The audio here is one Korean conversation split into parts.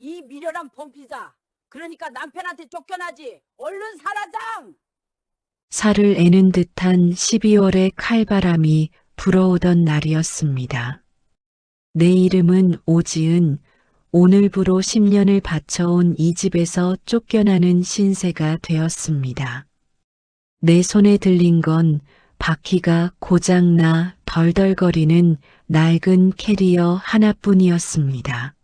이 미련한 범피자. 그러니까 남편한테 쫓겨나지. 얼른 사라장! 살을 애는 듯한 12월의 칼바람이 불어오던 날이었습니다. 내 이름은 오지은, 오늘부로 10년을 바쳐온 이 집에서 쫓겨나는 신세가 되었습니다. 내 손에 들린 건 바퀴가 고장나 덜덜거리는 낡은 캐리어 하나뿐이었습니다.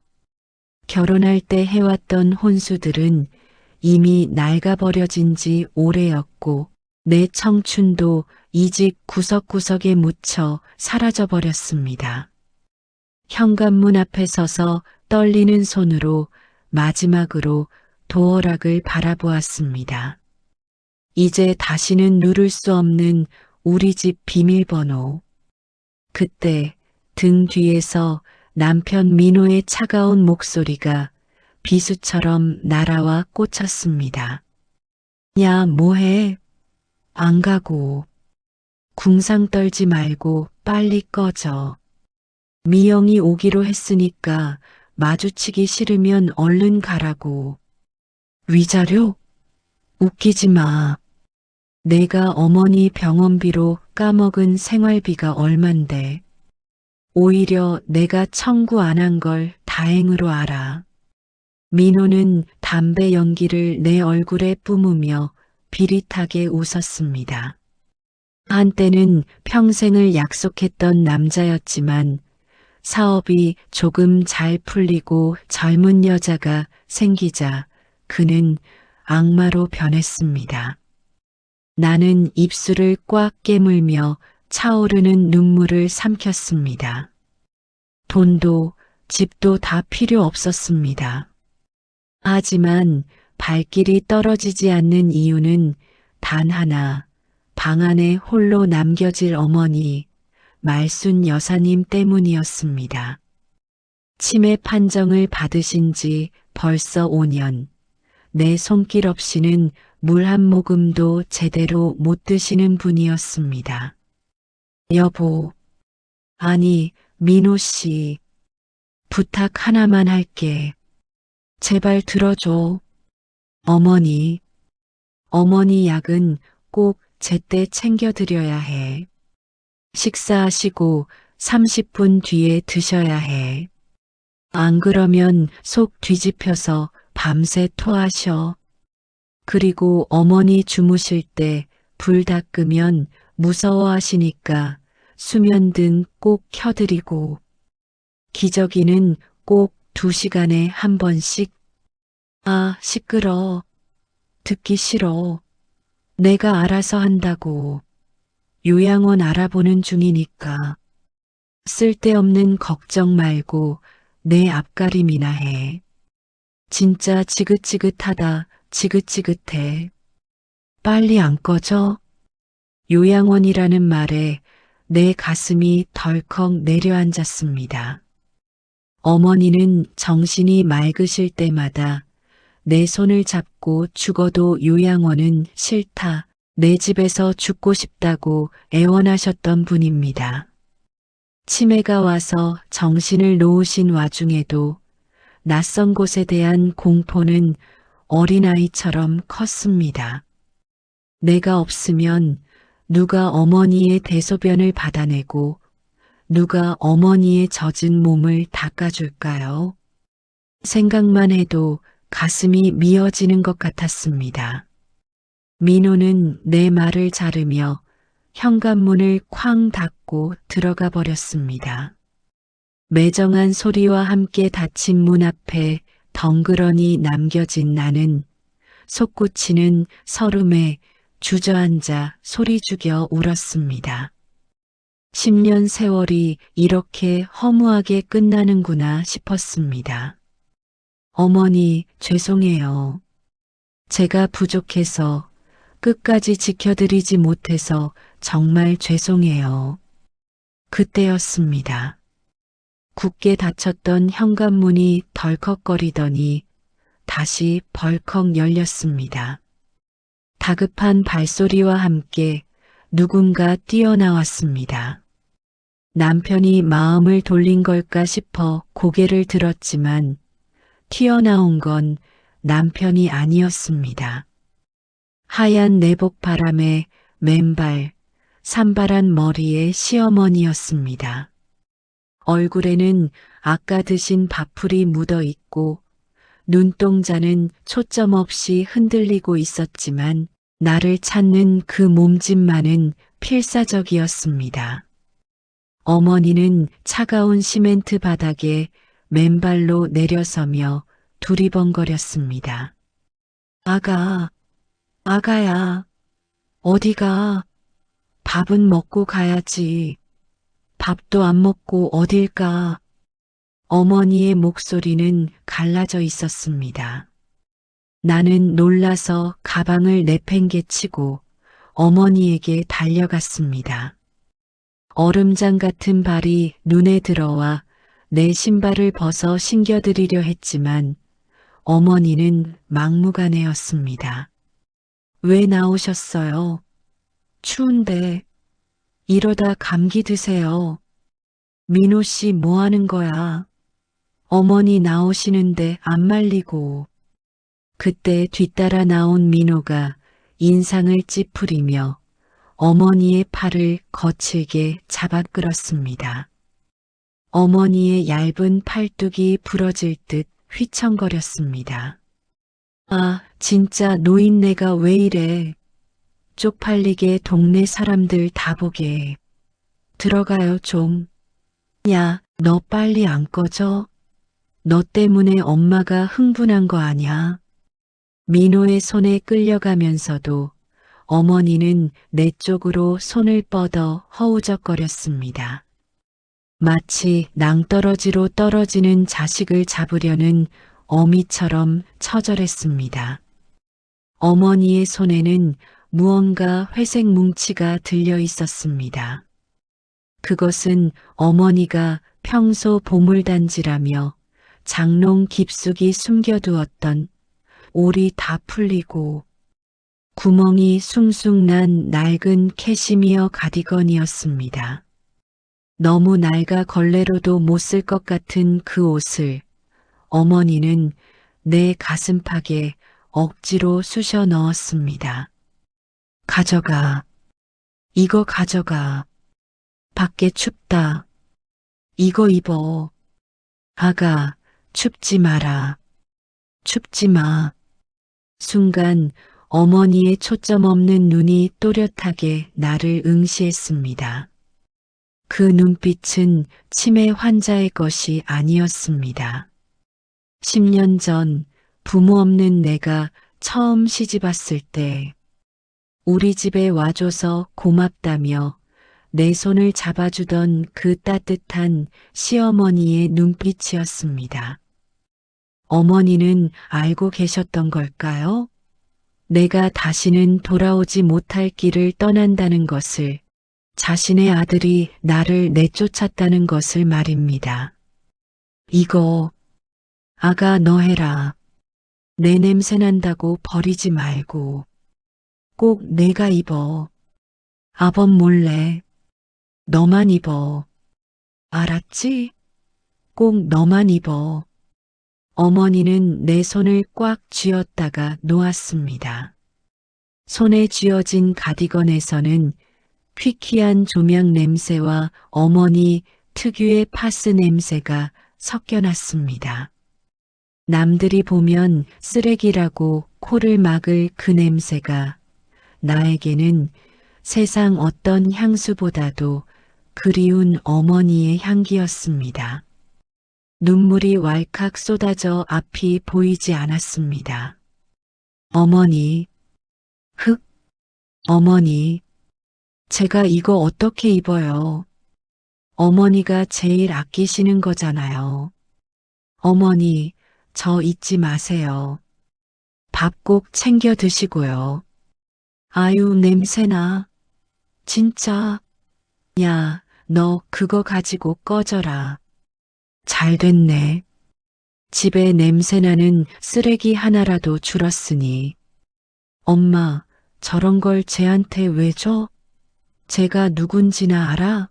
결혼할 때 해왔던 혼수들은 이미 낡아버려진 지 오래였고 내 청춘도 이 집 구석구석에 묻혀 사라져버렸습니다. 현관문 앞에 서서 떨리는 손으로 마지막으로 도어락을 바라보았습니다. 이제 다시는 누를 수 없는 우리 집 비밀번호. 그때 등 뒤에서 남편 민호의 차가운 목소리가 비수처럼 날아와 꽂혔습니다. 야, 뭐해? 안 가고. 궁상 떨지 말고 빨리 꺼져. 미영이 오기로 했으니까 마주치기 싫으면 얼른 가라고. 위자료? 웃기지 마. 내가 어머니 병원비로 까먹은 생활비가 얼만데. 오히려 내가 청구 안 한 걸 다행으로 알아. 민호는 담배 연기를 내 얼굴에 뿜으며 비릿하게 웃었습니다. 한때는 평생을 약속했던 남자였지만 사업이 조금 잘 풀리고 젊은 여자가 생기자 그는 악마로 변했습니다. 나는 입술을 꽉 깨물며 차오르는 눈물을 삼켰습니다. 돈도 집도 다 필요 없었습니다. 하지만 발길이 떨어지지 않는 이유는 단 하나, 방 안에 홀로 남겨질 어머니, 말순 여사님 때문이었습니다. 치매 판정을 받으신 지 벌써 5년, 내 손길 없이는 물 한 모금도 제대로 못 드시는 분이었습니다. 여보, 아니, 민호 씨, 부탁 하나만 할게. 제발 들어줘. 어머니 약은 꼭 제때 챙겨드려야 해. 식사하시고 30분 뒤에 드셔야 해. 안 그러면 속 뒤집혀서 밤새 토하셔. 그리고 어머니 주무실 때 불 다 끄면 무서워하시니까 수면등 꼭 켜드리고 기저귀는 꼭 2시간에 한 번씩. 아, 시끄러. 듣기 싫어. 내가 알아서 한다고. 요양원 알아보는 중이니까. 쓸데없는 걱정 말고 내 앞가림이나 해. 진짜 지긋지긋하다, 지긋지긋해. 빨리 안 꺼져? 요양원이라는 말에 내 가슴이 덜컥 내려앉았습니다. 어머니는 정신이 맑으실 때마다 내 손을 잡고 죽어도 요양원은 싫다, 내 집에서 죽고 싶다고 애원하셨던 분입니다. 치매가 와서 정신을 놓으신 와중에도 낯선 곳에 대한 공포는 어린아이처럼 컸습니다. 내가 없으면 누가 어머니의 대소변을 받아내고 누가 어머니의 젖은 몸을 닦아줄까요? 생각만 해도 가슴이 미어지는 것 같았습니다. 민호는 내 말을 자르며 현관문을 쾅 닫고 들어가 버렸습니다. 매정한 소리와 함께 닫힌 문 앞에 덩그러니 남겨진 나는 솟구치는 설움에 주저앉아 소리 죽여 울었습니다. 10년 세월이 이렇게 허무하게 끝나는구나 싶었습니다. 어머니, 죄송해요. 제가 부족해서 끝까지 지켜드리지 못해서 정말 죄송해요. 그때였습니다. 굳게 닫혔던 현관문이 덜컥거리더니 다시 벌컥 열렸습니다. 다급한 발소리와 함께 누군가 뛰어나왔습니다. 남편이 마음을 돌린 걸까 싶어 고개를 들었지만 튀어나온 건 남편이 아니었습니다. 하얀 내복 바람에 맨발, 산발한 머리의 시어머니였습니다. 얼굴에는 아까 드신 밥풀이 묻어 있고 눈동자는 초점 없이 흔들리고 있었지만 나를 찾는 그 몸짓만은 필사적이었습니다. 어머니는 차가운 시멘트 바닥에 맨발로 내려서며 두리번거렸습니다. 아가야, 어디가? 밥은 먹고 가야지. 밥도 안 먹고 어딜 가? 어머니의 목소리는 갈라져 있었습니다. 나는 놀라서 가방을 내팽개치고 어머니에게 달려갔습니다. 얼음장 같은 발이 눈에 들어와 내 신발을 벗어 신겨드리려 했지만 어머니는 막무가내였습니다. 왜 나오셨어요? 추운데. 이러다 감기 드세요. 민호 씨 뭐 하는 거야? 어머니 나오시는데 안 말리고. 그때 뒤따라 나온 민호가 인상을 찌푸리며 어머니의 팔을 거칠게 잡아 끌었습니다. 어머니의 얇은 팔뚝이 부러질 듯 휘청거렸습니다. 아, 진짜 노인네가 왜 이래. 쪽팔리게 동네 사람들 다 보게. 들어가요 좀. 야, 너 빨리 안 꺼져? 너 때문에 엄마가 흥분한 거 아냐? 민호의 손에 끌려가면서도 어머니는 내 쪽으로 손을 뻗어 허우적거렸습니다. 마치 낭떠러지로 떨어지는 자식을 잡으려는 어미처럼 처절했습니다. 어머니의 손에는 무언가 회색 뭉치가 들려 있었습니다. 그것은 어머니가 평소 보물단지라며 장롱 깊숙이 숨겨두었던 올이 다 풀리고 구멍이 숭숭 난 낡은 캐시미어 가디건이었습니다. 너무 낡아 걸레로도 못 쓸 것 같은 그 옷을 어머니는 내 가슴팍에 억지로 쑤셔 넣었습니다. 가져가. 이거 가져가. 밖에 춥다. 이거 입어. 아가, 춥지 마라. 춥지 마. 순간 어머니의 초점 없는 눈이 또렷하게 나를 응시했습니다. 그 눈빛은 치매 환자의 것이 아니었습니다. 10년 전 부모 없는 내가 처음 시집 왔을 때 우리 집에 와줘서 고맙다며 내 손을 잡아주던 그 따뜻한 시어머니의 눈빛이었습니다. 어머니는 알고 계셨던 걸까요? 내가 다시는 돌아오지 못할 길을 떠난다는 것을, 자신의 아들이 나를 내쫓았다는 것을 말입니다. 이거, 아가 너 해라. 내 냄새 난다고 버리지 말고. 꼭 내가 입어. 아범 몰래. 너만 입어. 알았지? 꼭 너만 입어. 어머니는 내 손을 꽉 쥐었다가 놓았습니다. 손에 쥐어진 가디건에서는 퀴퀴한 조명 냄새와 어머니 특유의 파스 냄새가 섞여났습니다. 남들이 보면 쓰레기라고 코를 막을 그 냄새가 나에게는 세상 어떤 향수보다도 그리운 어머니의 향기였습니다. 눈물이 왈칵 쏟아져 앞이 보이지 않았습니다. 어머니, 어머니, 제가 이거 어떻게 입어요? 어머니가 제일 아끼시는 거잖아요. 어머니, 저 잊지 마세요. 밥 꼭 챙겨 드시고요. 아유, 냄새나. 진짜. 야, 너 그거 가지고 꺼져라. 잘 됐네. 집에 냄새나는 쓰레기 하나라도 줄었으니. 엄마, 저런 걸 쟤한테 왜 줘? 쟤가 누군지나 알아?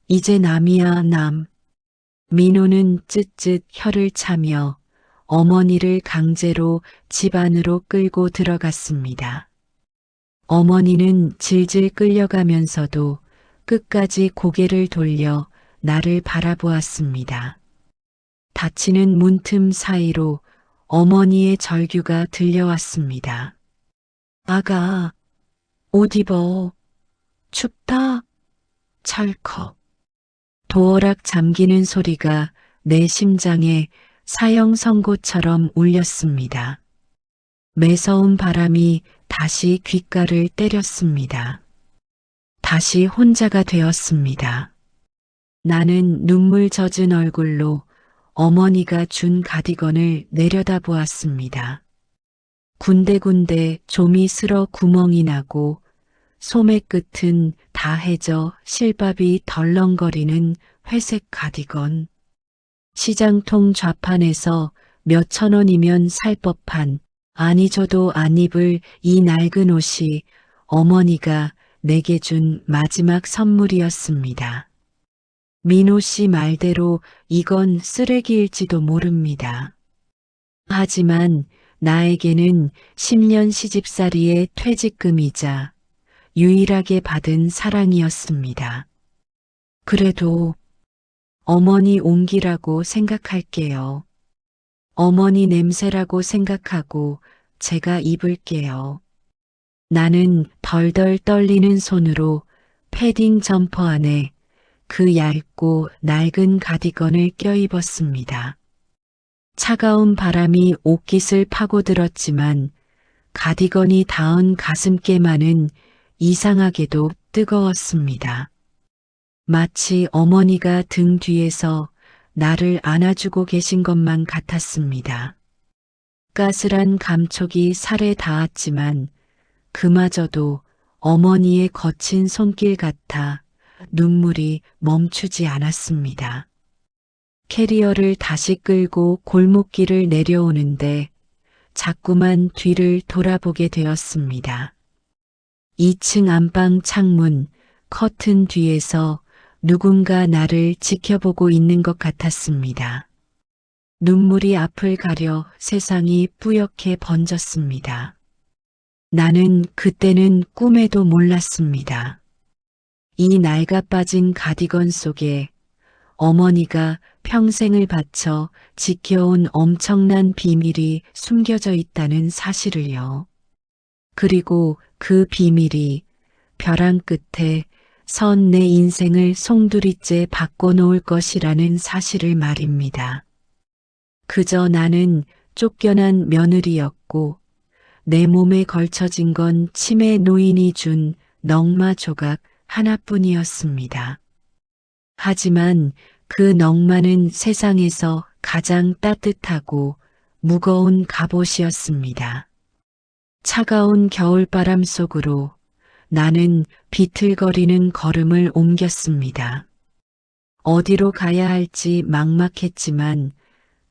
이제 남이야, 남. 민호는 쯧쯧 혀를 차며 어머니를 강제로 집 안으로 끌고 들어갔습니다. 어머니는 질질 끌려가면서도 끝까지 고개를 돌려 나를 바라보았습니다. 닫히는 문틈 사이로 어머니의 절규가 들려왔습니다. 아가, 옷 입어. 춥다. 철컥. 도어락 잠기는 소리가 내 심장에 사형 선고처럼 울렸습니다. 매서운 바람이 다시 귓가를 때렸습니다. 다시 혼자가 되었습니다. 나는 눈물 젖은 얼굴로 어머니가 준 가디건을 내려다보았습니다. 군데군데 좀이 쓸어 구멍이 나고 소매 끝은 다 해져 실밥이 덜렁거리는 회색 가디건. 시장통 좌판에서 몇천 원이면 살 법한 안 잊어도 안 입을 이 낡은 옷이 어머니가 내게 준 마지막 선물이었습니다. 민호 씨 말대로 이건 쓰레기일지도 모릅니다. 하지만 나에게는 10년 시집살이의 퇴직금이자 유일하게 받은 사랑이었습니다. 그래도 어머니 온기라고 생각할게요. 어머니 냄새라고 생각하고 제가 입을게요. 나는 덜덜 떨리는 손으로 패딩 점퍼 안에 그 얇고 낡은 가디건을 껴입었습니다. 차가운 바람이 옷깃을 파고들었지만 가디건이 닿은 가슴께만은 이상하게도 뜨거웠습니다. 마치 어머니가 등 뒤에서 나를 안아주고 계신 것만 같았습니다. 가스란 감촉이 살에 닿았지만 그마저도 어머니의 거친 손길 같아 눈물이 멈추지 않았습니다. 캐리어를 다시 끌고 골목길을 내려오는데 자꾸만 뒤를 돌아보게 되었습니다. 2층 안방 창문, 커튼 뒤에서 누군가 나를 지켜보고 있는 것 같았습니다. 눈물이 앞을 가려 세상이 뿌옇게 번졌습니다. 나는 그때는 꿈에도 몰랐습니다. 이 낡아빠진 가디건 속에 어머니가 평생을 바쳐 지켜온 엄청난 비밀이 숨겨져 있다는 사실을요. 그리고 그 비밀이 벼랑 끝에 선 내 인생을 송두리째 바꿔놓을 것이라는 사실을 말입니다. 그저 나는 쫓겨난 며느리였고 내 몸에 걸쳐진 건 치매 노인이 준 넝마 조각 하나뿐이었습니다. 하지만 그 넝마는 세상에서 가장 따뜻하고 무거운 갑옷이었습니다. 차가운 겨울바람 속으로 나는 비틀거리는 걸음을 옮겼습니다. 어디로 가야 할지 막막했지만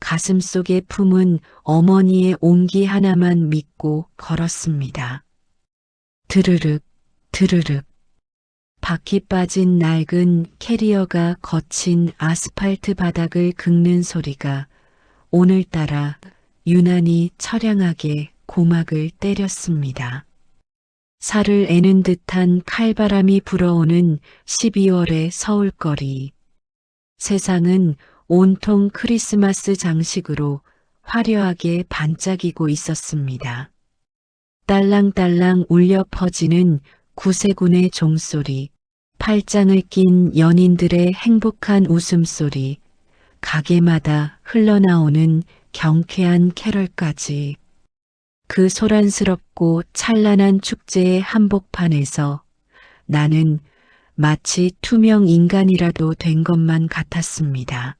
가슴속에 품은 어머니의 온기 하나만 믿고 걸었습니다. 드르륵, 드르륵. 바퀴 빠진 낡은 캐리어가 거친 아스팔트 바닥을 긁는 소리가 오늘따라 유난히 처량하게 고막을 때렸습니다. 살을 애는 듯한 칼바람이 불어오는 12월의 서울거리. 세상은 온통 크리스마스 장식으로 화려하게 반짝이고 있었습니다. 딸랑딸랑 울려 퍼지는 구세군의 종소리, 팔짱을 낀 연인들의 행복한 웃음소리, 가게마다 흘러나오는 경쾌한 캐럴까지. 그 소란스럽고 찬란한 축제의 한복판에서 나는 마치 투명 인간이라도 된 것만 같았습니다.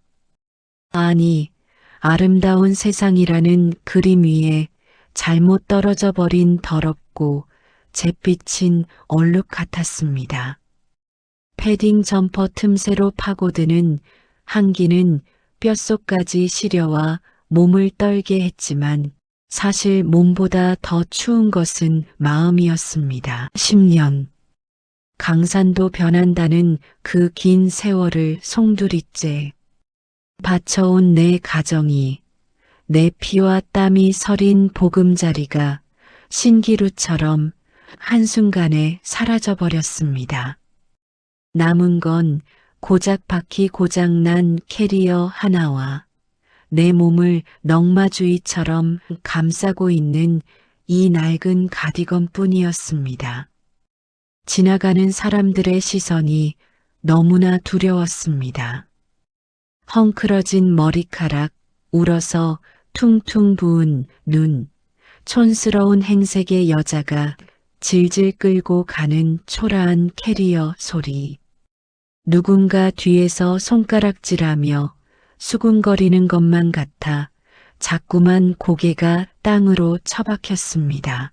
아니, 아름다운 세상이라는 그림 위에 잘못 떨어져 버린 더럽고 잿빛인 얼룩 같았습니다. 패딩 점퍼 틈새로 파고드는 한기는 뼛속까지 시려와 몸을 떨게 했지만 사실 몸보다 더 추운 것은 마음이었습니다. 10년. 강산도 변한다는 그 긴 세월을 송두리째 바쳐온 내 가정이 내 피와 땀이 서린 보금자리가 신기루처럼 한순간에 사라져버렸습니다. 남은 건 고작바퀴 고장난 캐리어 하나와 내 몸을 넝마주의처럼 감싸고 있는 이 낡은 가디건 뿐이었습니다. 지나가는 사람들의 시선이 너무나 두려웠습니다. 헝클어진 머리카락, 울어서 퉁퉁 부은 눈, 촌스러운 행색의 여자가 질질 끌고 가는 초라한 캐리어 소리. 누군가 뒤에서 손가락질하며 수군거리는 것만 같아 자꾸만 고개가 땅으로 처박혔습니다.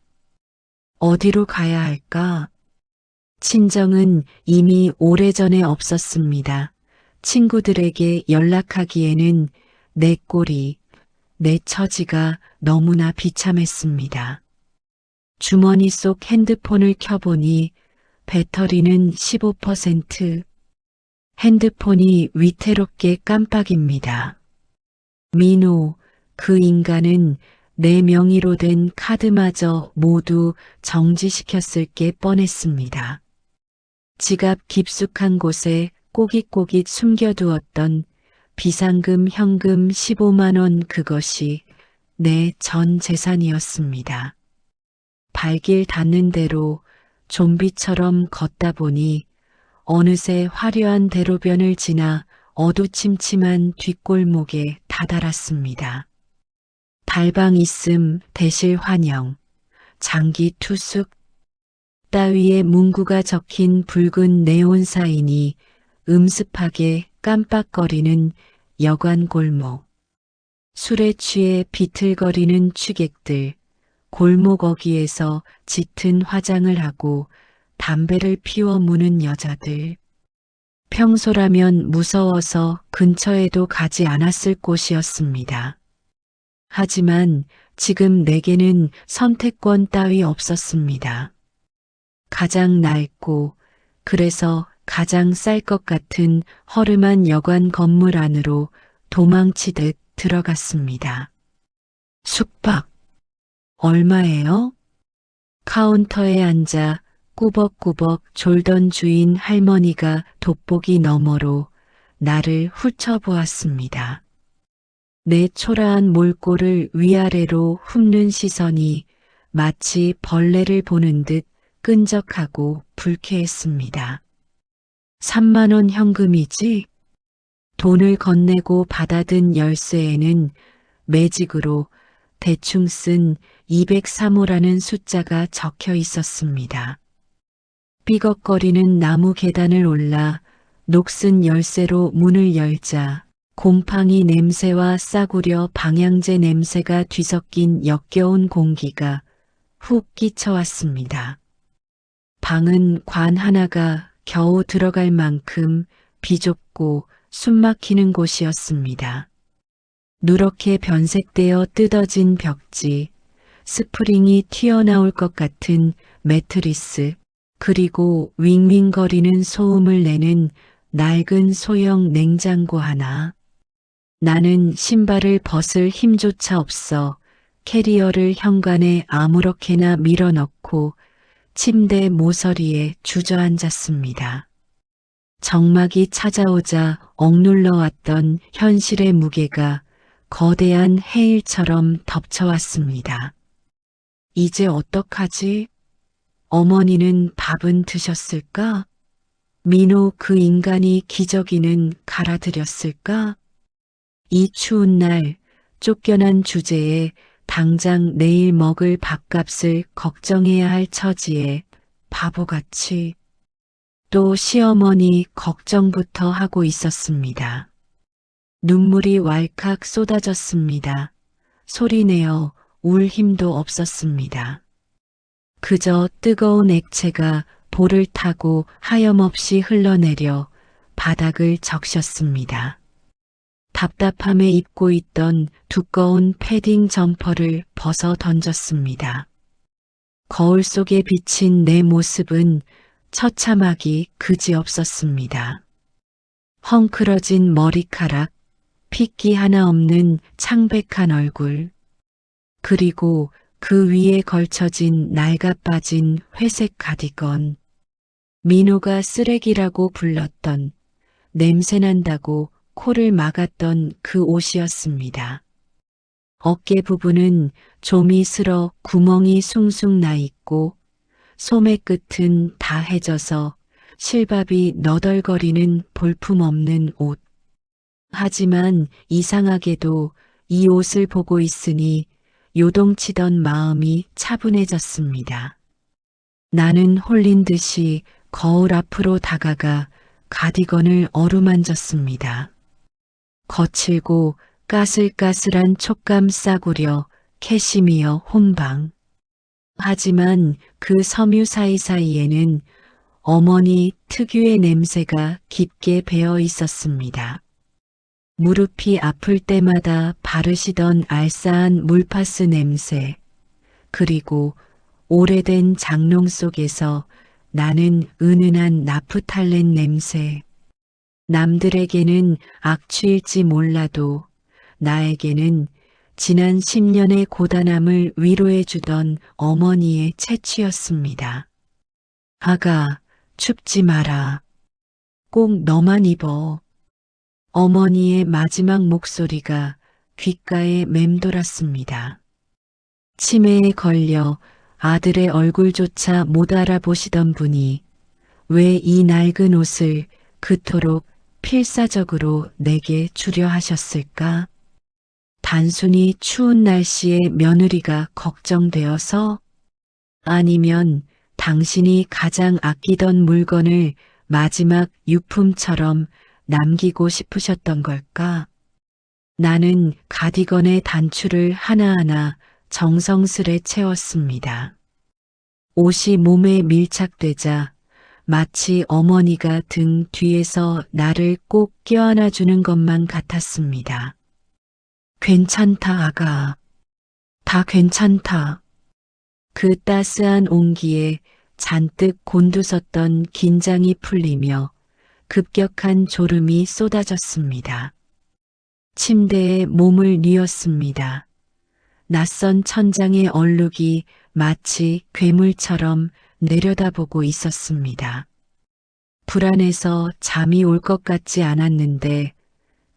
어디로 가야 할까? 친정은 이미 오래전에 없었습니다. 친구들에게 연락하기에는 내 꼴이, 내 처지가 너무나 비참했습니다. 주머니 속 핸드폰을 켜보니 배터리는 15%. 핸드폰이 위태롭게 깜빡입니다. 민호, 그 인간은 내 명의로 된 카드마저 모두 정지시켰을 게 뻔했습니다. 지갑 깊숙한 곳에 꼬깃꼬깃 숨겨두었던 비상금 현금 15만 원, 그것이 내 전 재산이었습니다. 발길 닿는 대로 좀비처럼 걷다 보니 어느새 화려한 대로변을 지나 어두침침한 뒷골목에 다다랐습니다. 달방 있음 대실 환영, 장기 투숙, 따위에 문구가 적힌 붉은 네온 사인이 음습하게 깜빡거리는 여관 골목. 술에 취해 비틀거리는 취객들, 골목 어귀에서 짙은 화장을 하고 담배를 피워 무는 여자들. 평소라면 무서워서 근처에도 가지 않았을 곳이었습니다. 하지만 지금 내게는 선택권 따위 없었습니다. 가장 낡고 그래서 가장 쌀 것 같은 허름한 여관 건물 안으로 도망치듯 들어갔습니다. 숙박. 얼마예요? 카운터에 앉아 꾸벅꾸벅 졸던 주인 할머니가 돋보기 너머로 나를 훑어보았습니다. 내 초라한 몰골을 위아래로 훑는 시선이 마치 벌레를 보는 듯 끈적하고 불쾌했습니다. 3만 원 현금이지? 돈을 건네고 받아든 열쇠에는 매직으로 대충 쓴 203호라는 숫자가 적혀 있었습니다. 삐걱거리는 나무 계단을 올라 녹슨 열쇠로 문을 열자 곰팡이 냄새와 싸구려 방향제 냄새가 뒤섞인 역겨운 공기가 훅 끼쳐왔습니다. 방은 관 하나가 겨우 들어갈 만큼 비좁고 숨막히는 곳이었습니다. 누렇게 변색되어 뜯어진 벽지, 스프링이 튀어나올 것 같은 매트리스, 그리고 윙윙거리는 소음을 내는 낡은 소형 냉장고 하나. 나는 신발을 벗을 힘조차 없어 캐리어를 현관에 아무렇게나 밀어넣고 침대 모서리에 주저앉았습니다. 정막이 찾아오자 억눌러 왔던 현실의 무게가 거대한 해일처럼 덮쳐왔습니다. 이제 어떡하지? 어머니는 밥은 드셨을까? 민호 그 인간이 기저귀는 갈아드렸을까? 이 추운 날 쫓겨난 주제에 당장 내일 먹을 밥값을 걱정해야 할 처지에 바보같이 또 시어머니 걱정부터 하고 있었습니다. 눈물이 왈칵 쏟아졌습니다. 소리내어 울 힘도 없었습니다. 그저 뜨거운 액체가 볼을 타고 하염없이 흘러내려 바닥을 적셨습니다. 답답함에 입고 있던 두꺼운 패딩 점퍼를 벗어 던졌습니다. 거울 속에 비친 내 모습은 처참하기 그지없었습니다. 헝클어진 머리카락, 핏기 하나 없는 창백한 얼굴. 그리고 그 위에 걸쳐진 낡아 빠진 회색 가디건. 민호가 쓰레기라고 불렀던, 냄새난다고 코를 막았던 그 옷이었습니다. 어깨 부분은 좀이 슬어 구멍이 숭숭 나 있고 소매 끝은 다 해져서 실밥이 너덜거리는 볼품없는 옷. 하지만 이상하게도 이 옷을 보고 있으니 요동치던 마음이 차분해졌습니다. 나는 홀린 듯이 거울 앞으로 다가가 가디건을 어루만졌습니다. 거칠고 까슬까슬한 촉감 싸구려 캐시미어 혼방. 하지만 그 섬유 사이사이에는 어머니 특유의 냄새가 깊게 배어 있었습니다. 무릎이 아플 때마다 바르시던 알싸한 물파스 냄새, 그리고 오래된 장롱 속에서 나는 은은한 나프탈렌 냄새. 남들에게는 악취일지 몰라도 나에게는 지난 10년의 고단함을 위로해 주던 어머니의 채취였습니다. 아가, 춥지 마라. 꼭 너만 입어. 어머니의 마지막 목소리가 귓가에 맴돌았습니다. 치매에 걸려 아들의 얼굴조차 못 알아보시던 분이 왜 이 낡은 옷을 그토록 필사적으로 내게 주려 하셨을까? 단순히 추운 날씨에 며느리가 걱정되어서? 아니면 당신이 가장 아끼던 물건을 마지막 유품처럼 남기고 싶으셨던 걸까? 나는 가디건의 단추를 하나하나 정성스레 채웠습니다. 옷이 몸에 밀착되자 마치 어머니가 등 뒤에서 나를 꼭 껴안아주는 것만 같았습니다. 괜찮다, 아가. 다 괜찮다. 그 따스한 온기에 잔뜩 곤두섰던 긴장이 풀리며 급격한 졸음이 쏟아졌습니다. 침대에 몸을 뉘었습니다. 낯선 천장의 얼룩이 마치 괴물처럼 내려다보고 있었습니다. 불안해서 잠이 올 것 같지 않았는데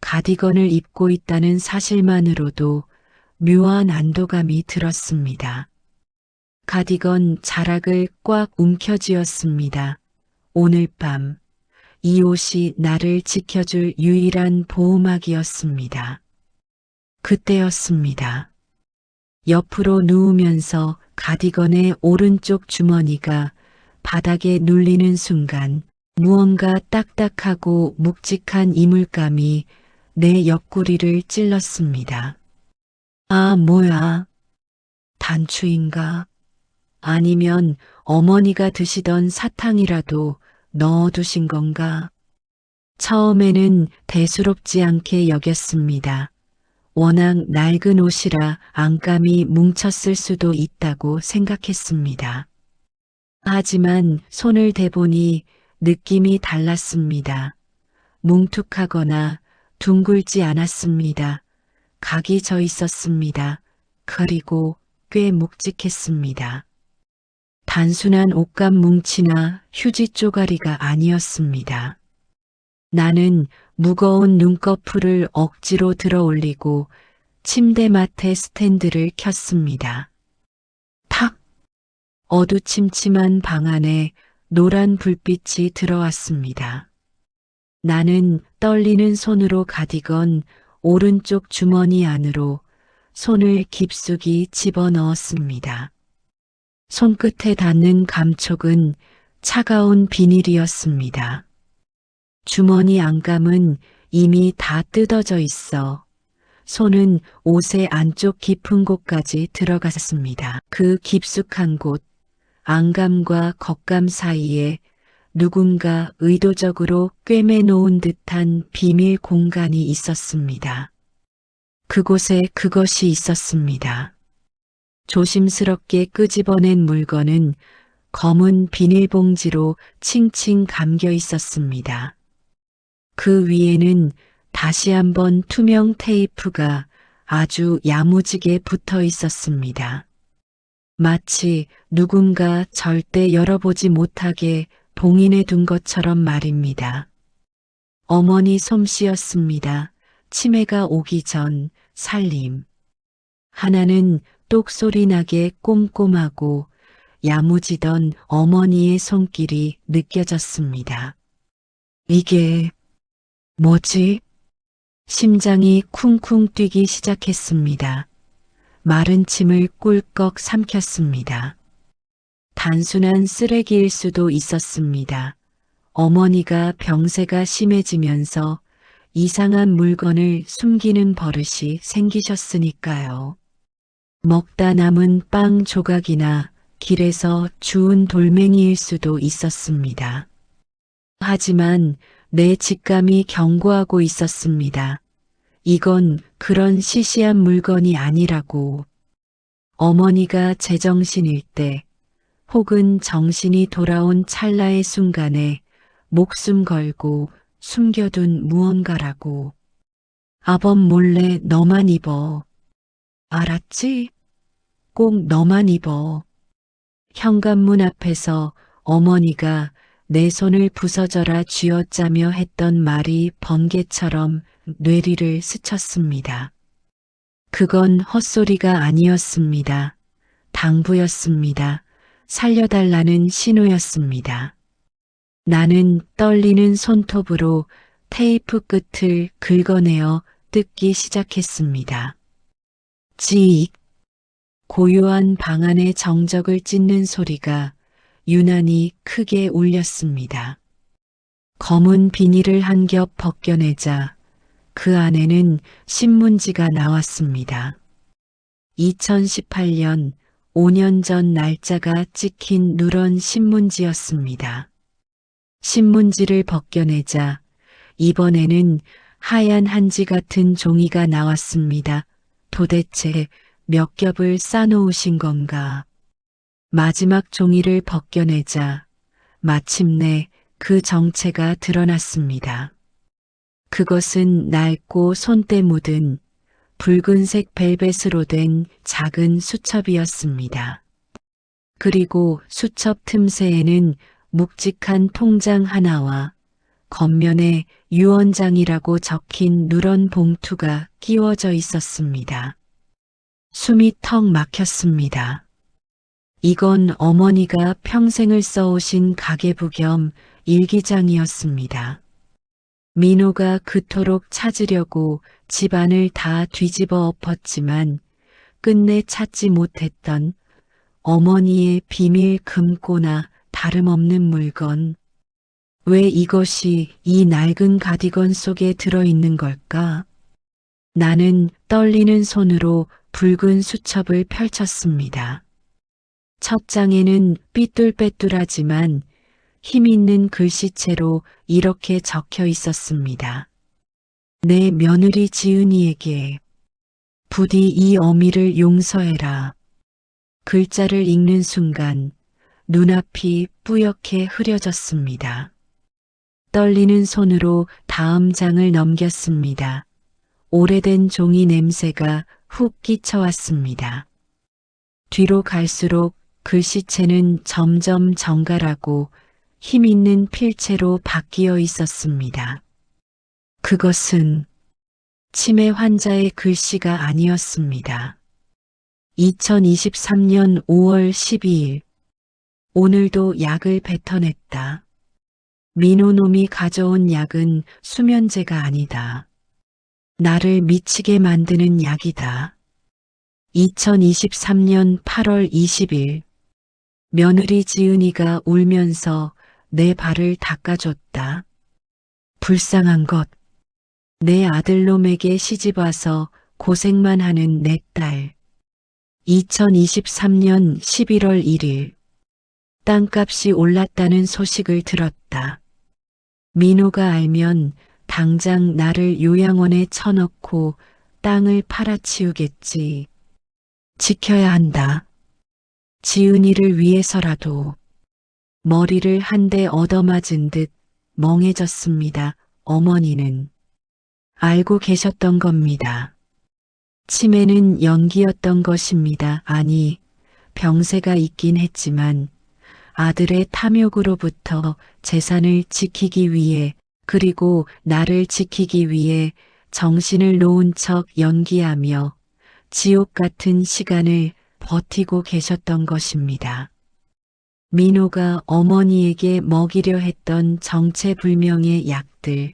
가디건을 입고 있다는 사실만으로도 묘한 안도감이 들었습니다. 가디건 자락을 꽉 움켜쥐었습니다. 오늘 밤 이 옷이 나를 지켜줄 유일한 보호막이었습니다. 그때였습니다. 옆으로 누우면서 가디건의 오른쪽 주머니가 바닥에 눌리는 순간 무언가 딱딱하고 묵직한 이물감이 내 옆구리를 찔렀습니다. 아, 뭐야? 단추인가? 아니면 어머니가 드시던 사탕이라도 넣어두신 건가? 처음에는 대수롭지 않게 여겼습니다. 워낙 낡은 옷이라 안감이 뭉쳤을 수도 있다고 생각했습니다. 하지만 손을 대보니 느낌이 달랐습니다. 뭉툭하거나 둥글지 않았습니다. 각이 져 있었습니다. 그리고 꽤 묵직했습니다. 단순한 옷감 뭉치나 휴지 쪼가리가 아니었습니다. 나는 무거운 눈꺼풀을 억지로 들어 올리고 침대맡의 스탠드를 켰습니다. 탁! 어두침침한 방 안에 노란 불빛이 들어왔습니다. 나는 떨리는 손으로 가디건 오른쪽 주머니 안으로 손을 깊숙이 집어넣었습니다. 손끝에 닿는 감촉은 차가운 비닐이었습니다. 주머니 안감은 이미 다 뜯어져 있어 손은 옷의 안쪽 깊은 곳까지 들어갔습니다. 그 깊숙한 곳, 안감과 겉감 사이에 누군가 의도적으로 꿰매 놓은 듯한 비밀 공간이 있었습니다. 그곳에 그것이 있었습니다. 조심스럽게 끄집어낸 물건은 검은 비닐봉지로 칭칭 감겨 있었습니다. 그 위에는 다시 한번 투명 테이프가 아주 야무지게 붙어 있었습니다. 마치 누군가 절대 열어보지 못하게 봉인해 둔 것처럼 말입니다. 어머니 솜씨였습니다. 치매가 오기 전 살림. 하나는 똑소리 나게 꼼꼼하고 야무지던 어머니의 손길이 느껴졌습니다. 이게 뭐지? 심장이 쿵쿵 뛰기 시작했습니다. 마른 침을 꿀꺽 삼켰습니다. 단순한 쓰레기일 수도 있었습니다. 어머니가 병세가 심해지면서 이상한 물건을 숨기는 버릇이 생기셨으니까요. 먹다 남은 빵 조각이나 길에서 주운 돌멩이일 수도 있었습니다. 하지만 내 직감이 경고하고 있었습니다. 이건 그런 시시한 물건이 아니라고. 어머니가 제정신일 때 혹은 정신이 돌아온 찰나의 순간에 목숨 걸고 숨겨둔 무언가라고. 아범 몰래 너만 입어. 알았지? 꼭 너만 입어. 현관문 앞에서 어머니가 내 손을 부서져라 쥐어짜며 했던 말이 번개처럼 뇌리를 스쳤습니다. 그건 헛소리가 아니었습니다. 당부였습니다. 살려달라는 신호였습니다. 나는 떨리는 손톱으로 테이프 끝을 긁어내어 뜯기 시작했습니다. 지익. 고요한 방 안의 정적을 찢는 소리가 유난히 크게 울렸습니다. 검은 비닐을 한 겹 벗겨내자 그 안에는 신문지가 나왔습니다. 2018년 5년 전 날짜가 찍힌 누런 신문지였습니다. 신문지를 벗겨내자 이번에는 하얀 한지 같은 종이가 나왔습니다. 도대체 몇 겹을 싸놓으신 건가? 마지막 종이를 벗겨내자 마침내 그 정체가 드러났습니다. 그것은 낡고 손때 묻은 붉은색 벨벳으로 된 작은 수첩이었습니다. 그리고 수첩 틈새에는 묵직한 통장 하나와 겉면에 유언장이라고 적힌 누런 봉투가 끼워져 있었습니다. 숨이 턱 막혔습니다. 이건 어머니가 평생을 써오신 가계부 겸 일기장이었습니다. 민호가 그토록 찾으려고 집안을 다 뒤집어 엎었지만 끝내 찾지 못했던 어머니의 비밀 금고나 다름없는 물건. 왜 이것이 이 낡은 가디건 속에 들어있는 걸까? 나는 떨리는 손으로 붉은 수첩을 펼쳤습니다. 첫 장에는 삐뚤빼뚤하지만 힘있는 글씨체로 이렇게 적혀 있었습니다. 내 며느리 지은이에게 부디 이 어미를 용서해라. 글자를 읽는 순간 눈앞이 뿌옇게 흐려졌습니다. 떨리는 손으로 다음 장을 넘겼습니다. 오래된 종이 냄새가 훅 끼쳐왔습니다. 뒤로 갈수록 글씨체는 점점 정갈하고 힘있는 필체로 바뀌어 있었습니다. 그것은 치매 환자의 글씨가 아니었습니다. 2023년 5월 12일. 오늘도 약을 뱉어냈다. 민호놈이 가져온 약은 수면제가 아니다. 나를 미치게 만드는 약이다. 2023년 8월 20일. 며느리 지은이가 울면서 내 발을 닦아줬다. 불쌍한 것. 내 아들놈에게 시집와서 고생만 하는 내 딸. 2023년 11월 1일. 땅값이 올랐다는 소식을 들었다. 민호가 알면 당장 나를 요양원에 쳐넣고 땅을 팔아치우겠지. 지켜야 한다. 지은이를 위해서라도. 머리를 한 대 얻어맞은 듯 멍해졌습니다. 어머니는. 알고 계셨던 겁니다. 치매는 연기였던 것입니다. 아니, 병세가 있긴 했지만 아들의 탐욕으로부터 재산을 지키기 위해 그리고 나를 지키기 위해 정신을 놓은 척 연기하며 지옥 같은 시간을 버티고 계셨던 것입니다. 민호가 어머니에게 먹이려 했던 정체불명의 약들,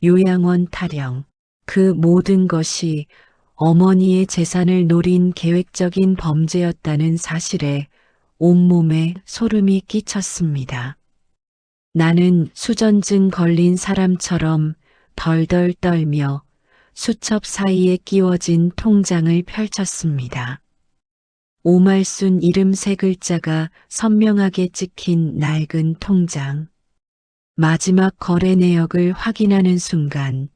요양원 타령, 그 모든 것이 어머니의 재산을 노린 계획적인 범죄였다는 사실에 온몸에 소름이 끼쳤습니다. 나는 수전증 걸린 사람처럼 덜덜 떨며 수첩 사이에 끼워진 통장을 펼쳤습니다. 오말순 이름 세 글자가 선명하게 찍힌 낡은 통장. 마지막 거래 내역을 확인하는 순간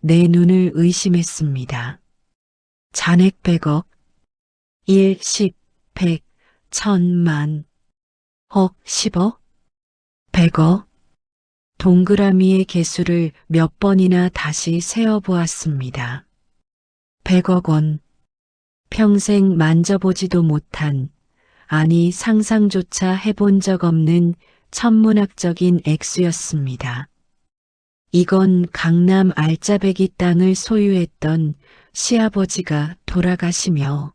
내 눈을 의심했습니다. 잔액 100억, 1, 10, 100, 1000만, 억, 10억, 100억. 동그라미의 개수를 몇 번이나 다시 세어보았습니다. 100억 원. 평생 만져보지도 못한, 아니 상상조차 해본 적 없는 천문학적인 액수였습니다. 이건 강남 알짜배기 땅을 소유했던 시아버지가 돌아가시며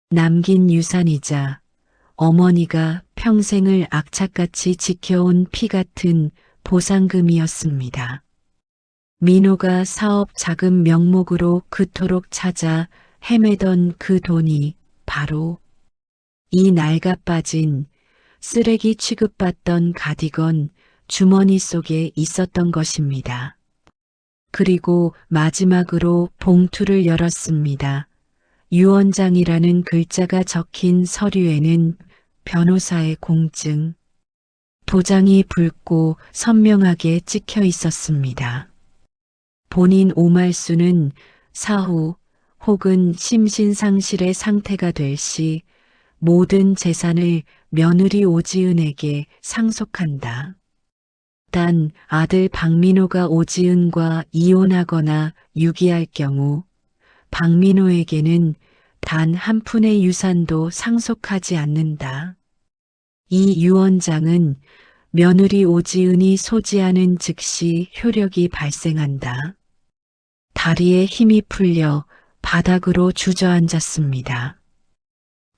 남긴 유산이자 어머니가 평생을 악착같이 지켜온 피 같은 보상금이었습니다. 민호가 사업 자금 명목으로 그토록 찾아 헤매던 그 돈이 바로 이 낡아빠진 쓰레기 취급받던 가디건 주머니 속에 있었던 것입니다. 그리고 마지막으로 봉투를 열었습니다. 유언장이라는 글자가 적힌 서류에는 변호사의 공증, 도장이 붉고 선명하게 찍혀 있었습니다. 본인 오말수는 사후 혹은 심신상실의 상태가 될 시 모든 재산을 며느리 오지은에게 상속한다. 단 아들 박민호가 오지은과 이혼하거나 유기할 경우 박민호에게는 단 한 푼의 유산도 상속하지 않는다. 이 유언장은 며느리 오지은이 소지하는 즉시 효력이 발생한다. 다리에 힘이 풀려 바닥으로 주저앉았습니다.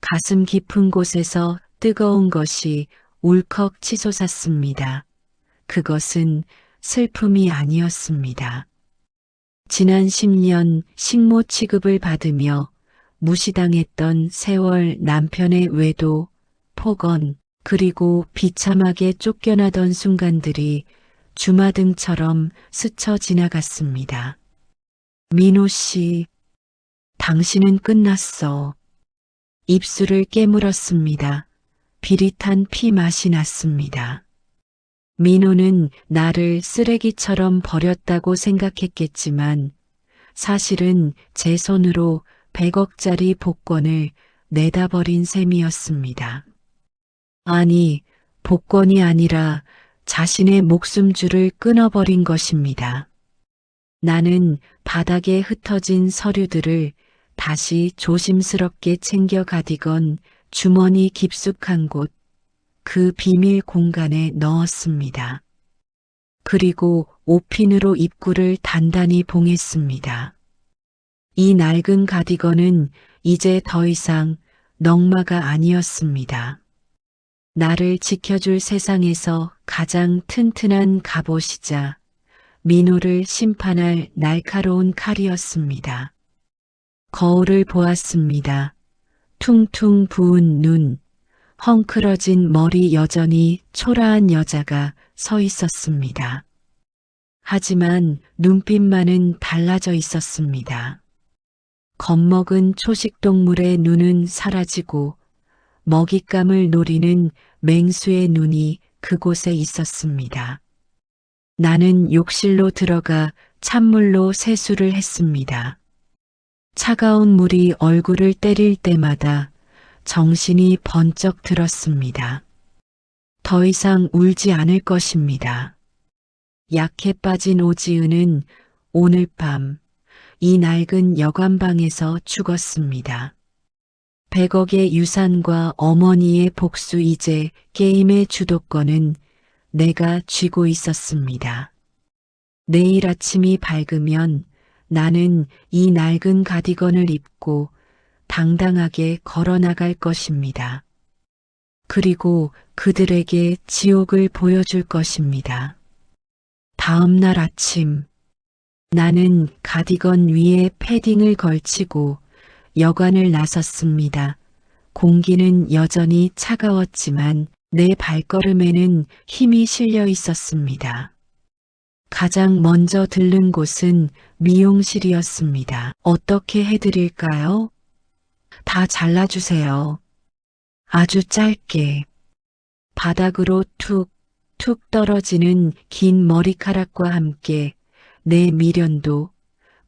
가슴 깊은 곳에서 뜨거운 것이 울컥 치솟았습니다. 그것은 슬픔이 아니었습니다. 지난 10년 식모 취급을 받으며 무시당했던 세월 남편의 외도, 폭언, 그리고 비참하게 쫓겨나던 순간들이 주마등처럼 스쳐 지나갔습니다. 민호 씨, 당신은 끝났어. 입술을 깨물었습니다. 비릿한 피 맛이 났습니다. 민호는 나를 쓰레기처럼 버렸다고 생각했겠지만 사실은 제 손으로 100억짜리 복권을 내다 버린 셈이었습니다. 아니, 복권이 아니라 자신의 목숨줄을 끊어버린 것입니다. 나는 바닥에 흩어진 서류들을 다시 조심스럽게 챙겨 가디건 주머니 깊숙한 곳, 그 비밀 공간에 넣었습니다. 그리고 옷핀으로 입구를 단단히 봉했습니다. 이 낡은 가디건은 이제 더 이상 넝마가 아니었습니다. 나를 지켜줄 세상에서 가장 튼튼한 갑옷이자 민호를 심판할 날카로운 칼이었습니다. 거울을 보았습니다. 퉁퉁 부은 눈, 헝클어진 머리 여전히 초라한 여자가 서 있었습니다. 하지만 눈빛만은 달라져 있었습니다. 겁먹은 초식동물의 눈은 사라지고 먹잇감을 노리는 맹수의 눈이 그곳에 있었습니다. 나는 욕실로 들어가 찬물로 세수를 했습니다. 차가운 물이 얼굴을 때릴 때마다 정신이 번쩍 들었습니다. 더 이상 울지 않을 것입니다. 약해 빠진 오지은은 오늘 밤 이 낡은 여관방에서 죽었습니다. 100억의 유산과 어머니의 복수 이제 게임의 주도권은 내가 쥐고 있었습니다. 내일 아침이 밝으면 나는 이 낡은 가디건을 입고 당당하게 걸어 나갈 것입니다. 그리고 그들에게 지옥을 보여줄 것입니다. 다음 날 아침, 나는 가디건 위에 패딩을 걸치고 여관을 나섰습니다. 공기는 여전히 차가웠지만 내 발걸음에는 힘이 실려 있었습니다. 가장 먼저 들른 곳은 미용실이었습니다. 어떻게 해드릴까요? 다 잘라주세요. 아주 짧게. 바닥으로 툭, 툭 떨어지는 긴 머리카락과 함께 내 미련도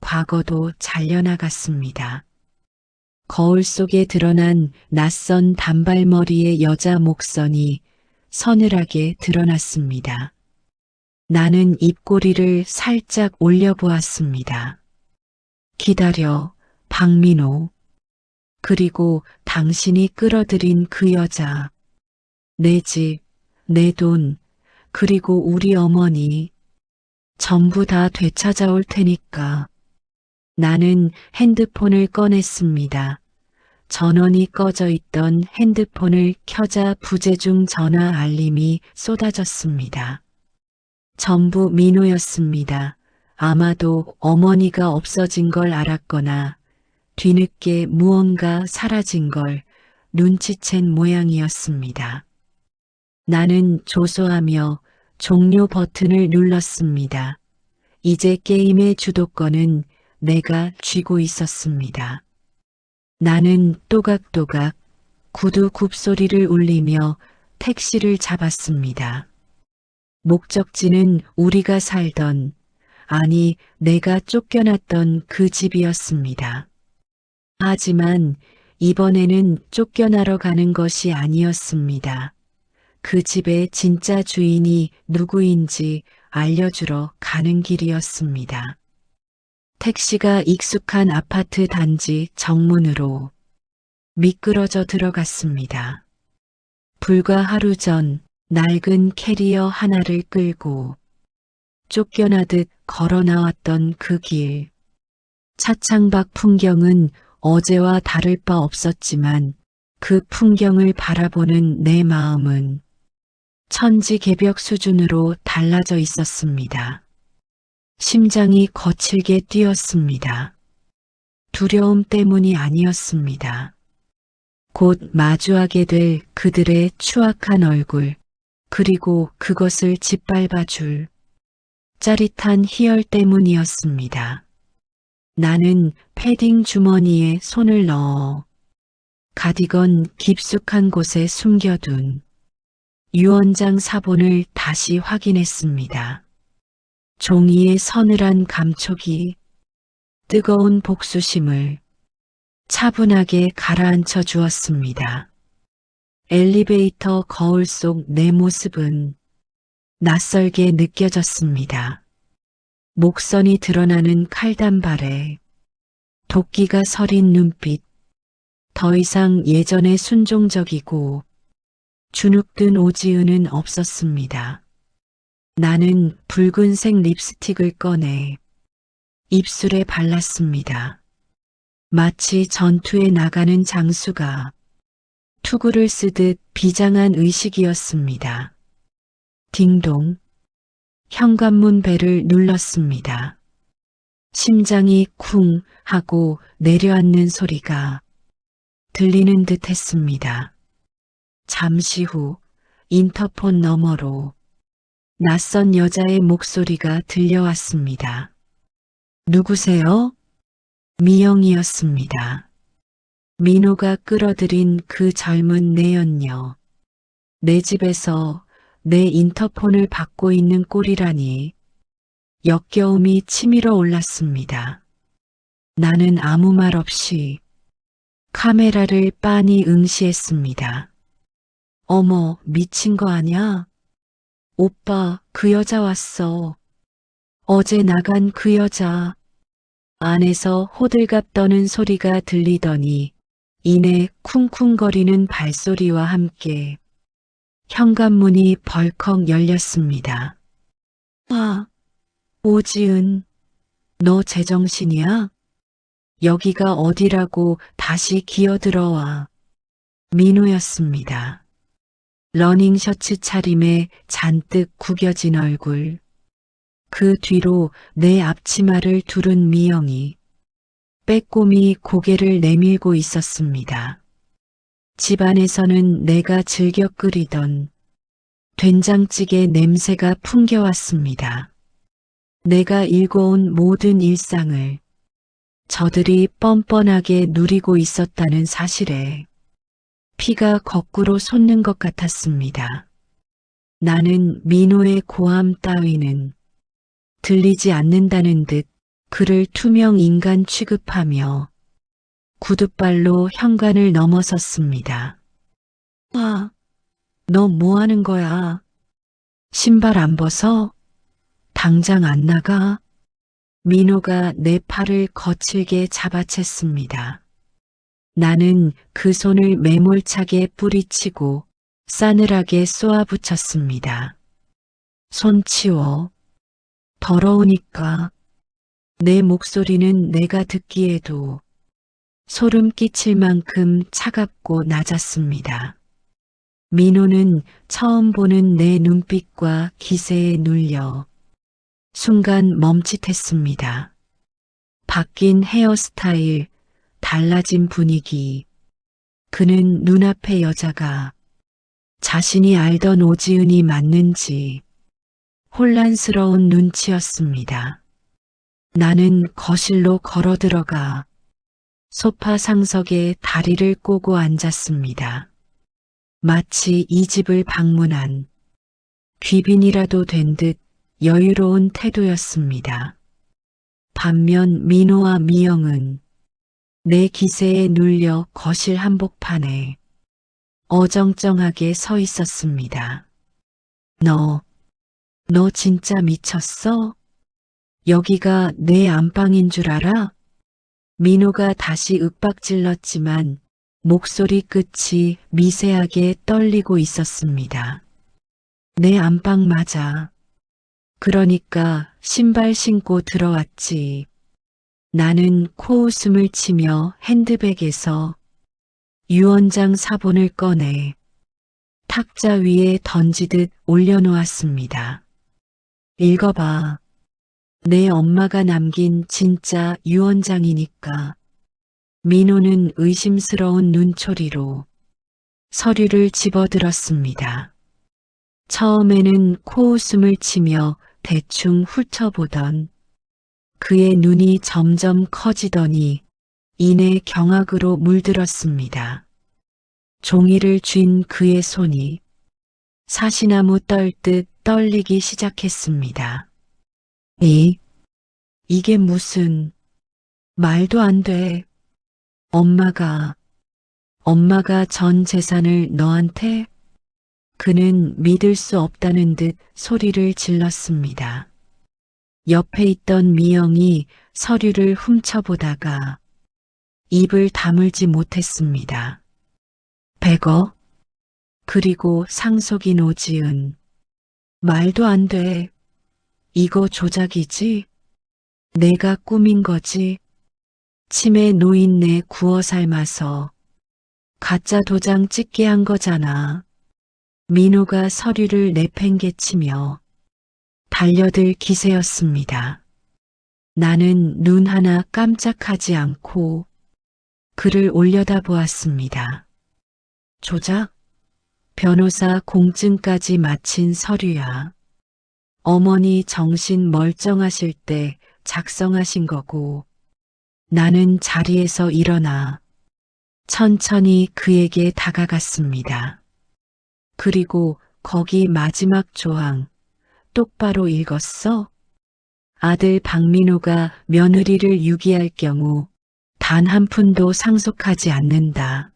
과거도 잘려나갔습니다. 거울 속에 드러난 낯선 단발머리의 여자 목선이 서늘하게 드러났습니다. 나는 입꼬리를 살짝 올려보았습니다. 기다려, 박민호. 그리고 당신이 끌어들인 그 여자. 내 집, 내 돈, 그리고 우리 어머니. 전부 다 되찾아올 테니까. 나는 핸드폰을 꺼냈습니다. 전원이 꺼져 있던 핸드폰을 켜자 부재중 전화 알림이 쏟아졌습니다. 전부 민호였습니다. 아마도 어머니가 없어진 걸 알았거나 뒤늦게 무언가 사라진 걸 눈치챈 모양이었습니다. 나는 조소하며 종료 버튼을 눌렀습니다. 이제 게임의 주도권은 내가 쥐고 있었습니다. 나는 또각또각 구두 굽소리를 울리며 택시를 잡았습니다. 목적지는 우리가 살던, 아니 내가 쫓겨났던 그 집이었습니다. 하지만 이번에는 쫓겨나러 가는 것이 아니었습니다. 그 집의 진짜 주인이 누구인지 알려주러 가는 길이었습니다. 택시가 익숙한 아파트 단지 정문으로 미끄러져 들어갔습니다. 불과 하루 전 낡은 캐리어 하나를 끌고 쫓겨나듯 걸어 나왔던 그 길. 차창 밖 풍경은 어제와 다를 바 없었지만 그 풍경을 바라보는 내 마음은 천지개벽 수준으로 달라져 있었습니다. 심장이 거칠게 뛰었습니다. 두려움 때문이 아니었습니다. 곧 마주하게 될 그들의 추악한 얼굴, 그리고 그것을 짓밟아 줄 짜릿한 희열 때문이었습니다. 나는 패딩 주머니에 손을 넣어 가디건 깊숙한 곳에 숨겨둔 유언장 사본을 다시 확인했습니다. 종이의 서늘한 감촉이 뜨거운 복수심을 차분하게 가라앉혀 주었습니다. 엘리베이터 거울 속 내 모습은 낯설게 느껴졌습니다. 목선이 드러나는 칼단발에 도끼가 서린 눈빛, 더 이상 예전의 순종적이고 주눅든 오지은은 없었습니다. 나는 붉은색 립스틱을 꺼내 입술에 발랐습니다. 마치 전투에 나가는 장수가 투구를 쓰듯 비장한 의식이었습니다. 딩동. 현관문 벨을 눌렀습니다. 심장이 쿵 하고 내려앉는 소리가 들리는 듯 했습니다. 잠시 후 인터폰 너머로 낯선 여자의 목소리가 들려왔습니다. 누구세요? 미영이었습니다. 민호가 끌어들인 그 젊은 내연녀. 내 집에서 내 인터폰을 받고 있는 꼴이라니 역겨움이 치밀어 올랐습니다. 나는 아무 말 없이 카메라를 빤히 응시했습니다. 어머, 미친 거 아냐? 오빠, 그 여자 왔어. 어제 나간 그 여자. 안에서 호들갑 떠는 소리가 들리더니 이내 쿵쿵거리는 발소리와 함께 현관문이 벌컥 열렸습니다. 아, 오지은, 너 제정신이야? 여기가 어디라고 다시 기어들어와. 민호였습니다. 러닝 셔츠 차림에 잔뜩 구겨진 얼굴. 그 뒤로 내 앞치마를 두른 미영이 빼꼼히 고개를 내밀고 있었습니다. 집안에서는 내가 즐겨 끓이던 된장찌개 냄새가 풍겨왔습니다. 내가 일궈온 모든 일상을 저들이 뻔뻔하게 누리고 있었다는 사실에 피가 거꾸로 솟는 것 같았습니다. 나는 민호의 고함 따위는 들리지 않는다는 듯 그를 투명 인간 취급하며 구둣발로 현관을 넘어섰습니다. 아, 너 뭐 하는 거야? 신발 안 벗어? 당장 안 나가? 민호가 내 팔을 거칠게 잡아챘습니다. 나는 그 손을 매몰차게 뿌리치고 싸늘하게 쏘아붙였습니다. 손 치워. 더러우니까. 내 목소리는 내가 듣기에도 소름 끼칠 만큼 차갑고 낮았습니다. 민호는 처음 보는 내 눈빛과 기세에 눌려 순간 멈칫했습니다. 바뀐 헤어스타일, 달라진 분위기. 그는 눈앞의 여자가 자신이 알던 오지은이 맞는지 혼란스러운 눈치였습니다. 나는 거실로 걸어 들어가 소파 상석에 다리를 꼬고 앉았습니다. 마치 이 집을 방문한 귀빈이라도 된 듯 여유로운 태도였습니다. 반면 민호와 미영은 내 기세에 눌려 거실 한복판에 어정쩡하게 서 있었습니다. 너 진짜 미쳤어? 여기가 내 안방인 줄 알아? 민호가 다시 윽박질렀지만 목소리 끝이 미세하게 떨리고 있었습니다. 내 안방 맞아. 그러니까 신발 신고 들어왔지. 나는 코웃음을 치며 핸드백에서 유언장 사본을 꺼내 탁자 위에 던지듯 올려놓았습니다. 읽어봐. 내 엄마가 남긴 진짜 유언장이니까. 민호는 의심스러운 눈초리로 서류를 집어들었습니다. 처음에는 코웃음을 치며 대충 훑어보던 그의 눈이 점점 커지더니 이내 경악으로 물들었습니다. 종이를 쥔 그의 손이 사시나무 떨듯 떨리기 시작했습니다. 이게 무슨 말도 안 돼. 엄마가 전 재산을 너한테? 그는 믿을 수 없다는 듯 소리를 질렀습니다. 옆에 있던 미영이 서류를 훔쳐보다가 입을 다물지 못했습니다. 100억? 그리고 상속인 오지은. 말도 안 돼. 이거 조작이지? 내가 꾸민 거지? 치매 노인네 구워 삶아서 가짜 도장 찍게 한 거잖아. 민호가 서류를 내팽개치며 달려들 기세였습니다. 나는 눈 하나 깜짝하지 않고 그를 올려다보았습니다. 조작? 변호사 공증까지 마친 서류야. 어머니 정신 멀쩡하실 때 작성하신 거고. 나는 자리에서 일어나 천천히 그에게 다가갔습니다. 그리고 거기 마지막 조항 똑바로 읽었어? 아들 박민호가 며느리를 유기할 경우 단 한 푼도 상속하지 않는다.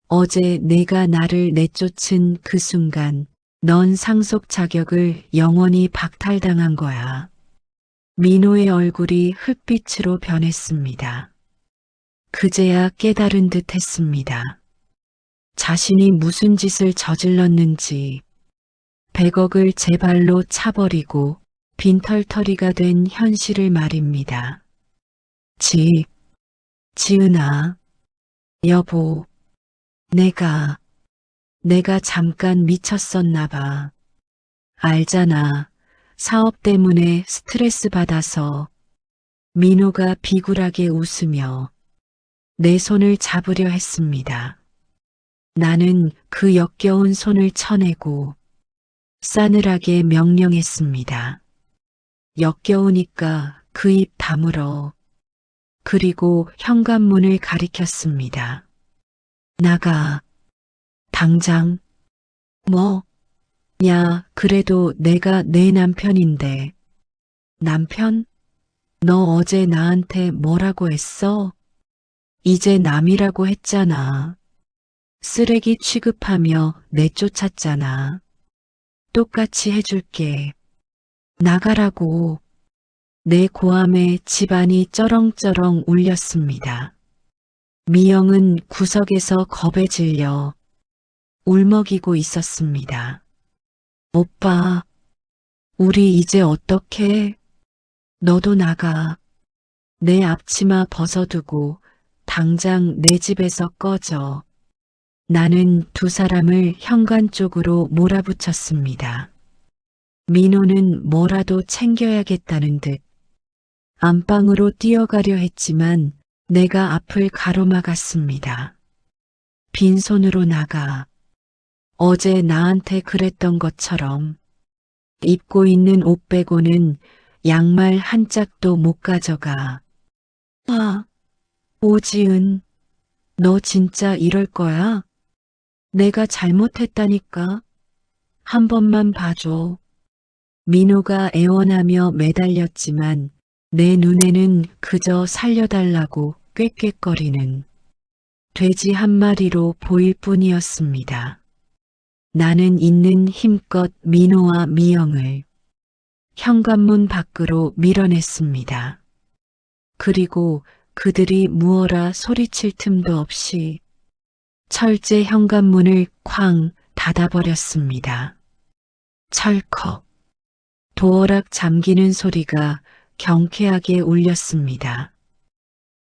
어제 내가 나를 내쫓은 그 순간 넌 상속 자격을 영원히 박탈당한 거야. 민호의 얼굴이 흙빛으로 변했습니다. 그제야 깨달은 듯 했습니다. 자신이 무슨 짓을 저질렀는지 100억을 제 발로 차버리고 빈털터리가 된 현실을 말입니다. 지은아, 여보, 내가 잠깐 미쳤었나 봐. 알잖아. 사업 때문에 스트레스 받아서. 민호가 비굴하게 웃으며 내 손을 잡으려 했습니다. 나는 그 역겨운 손을 쳐내고 싸늘하게 명령했습니다. 역겨우니까 그 입 다물어. 그리고 현관문을 가리켰습니다. 나가. 당장. 뭐? 야, 그래도 내가 내 남편인데. 남편? 너 어제 나한테 뭐라고 했어? 이제 남이라고 했잖아. 쓰레기 취급하며 내쫓았잖아. 똑같이 해줄게. 나가라고. 내 고함에 집안이 쩌렁쩌렁 울렸습니다. 미영은 구석에서 겁에 질려 울먹이고 있었습니다. 오빠, 우리 이제 어떡해? 너도 나가. 내 앞치마 벗어두고 당장 내 집에서 꺼져. 나는 두 사람을 현관 쪽으로 몰아붙였습니다. 민호는 뭐라도 챙겨야겠다는 듯 안방으로 뛰어가려 했지만 내가 앞을 가로막았습니다. 빈손으로 나가. 어제 나한테 그랬던 것처럼 입고 있는 옷 빼고는 양말 한 짝도 못 가져가. 아, 오지은, 너 진짜 이럴 거야? 내가 잘못했다니까. 한 번만 봐줘. 민호가 애원하며 매달렸지만 내 눈에는 그저 살려달라고 꾀꾀거리는 돼지 한 마리로 보일 뿐이었습니다. 나는 있는 힘껏 민호와 미영을 현관문 밖으로 밀어냈습니다. 그리고 그들이 무어라 소리칠 틈도 없이 철제 현관문을 쾅 닫아버렸습니다. 철컥. 도어락 잠기는 소리가 경쾌하게 울렸습니다.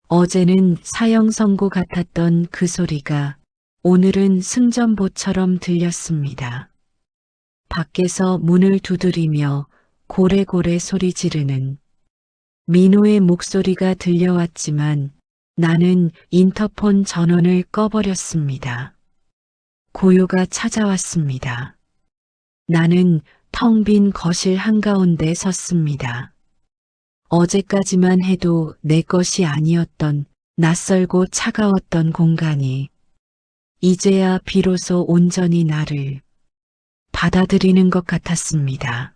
어제는 사형 선고 같았던 그 소리가 오늘은 승전보처럼 들렸습니다. 밖에서 문을 두드리며 고래고래 소리 지르는 민호의 목소리가 들려왔지만 나는 인터폰 전원을 꺼버렸습니다. 고요가 찾아왔습니다. 나는 텅 빈 거실 한가운데 섰습니다. 어제까지만 해도 내 것이 아니었던 낯설고 차가웠던 공간이 이제야 비로소 온전히 나를 받아들이는 것 같았습니다.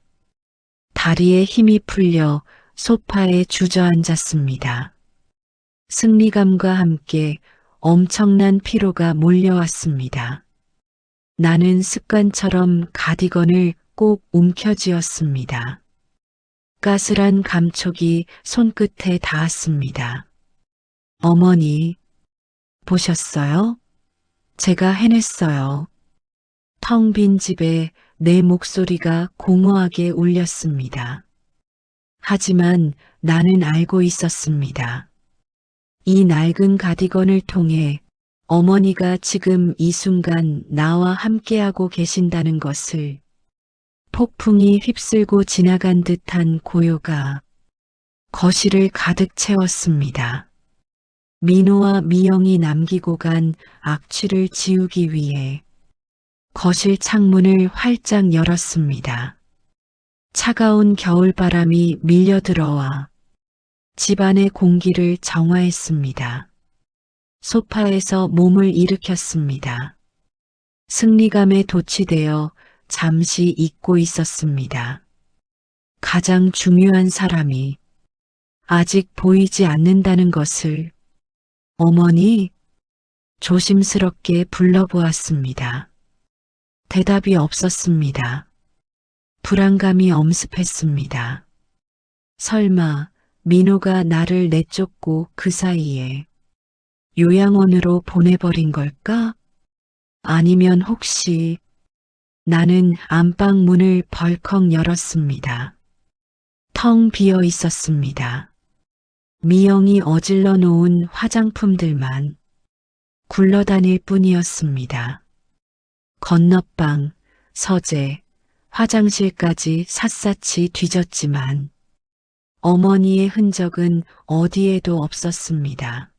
다리에 힘이 풀려 소파에 주저앉았습니다. 승리감과 함께 엄청난 피로가 몰려왔습니다. 나는 습관처럼 가디건을 꼭 움켜쥐었습니다. 까슬한 감촉이 손끝에 닿았습니다. 어머니, 보셨어요? 제가 해냈어요. 텅 빈 집에 내 목소리가 공허하게 울렸습니다. 하지만 나는 알고 있었습니다. 이 낡은 가디건을 통해 어머니가 지금 이 순간 나와 함께하고 계신다는 것을 폭풍이 휩쓸고 지나간 듯한 고요가 거실을 가득 채웠습니다. 민호와 미영이 남기고 간 악취를 지우기 위해 거실 창문을 활짝 열었습니다. 차가운 겨울바람이 밀려들어와 집안의 공기를 정화했습니다. 소파에서 몸을 일으켰습니다. 승리감에 도취되어 잠시 잊고 있었습니다. 가장 중요한 사람이 아직 보이지 않는다는 것을 어머니 조심스럽게 불러보았습니다. 대답이 없었습니다. 불안감이 엄습했습니다. 설마 민호가 나를 내쫓고 그 사이에 요양원으로 보내버린 걸까? 아니면 혹시 나는 안방 문을 벌컥 열었습니다. 텅 비어 있었습니다. 미영이 어질러 놓은 화장품들만 굴러다닐 뿐이었습니다. 건너방, 서재, 화장실까지 샅샅이 뒤졌지만 어머니의 흔적은 어디에도 없었습니다.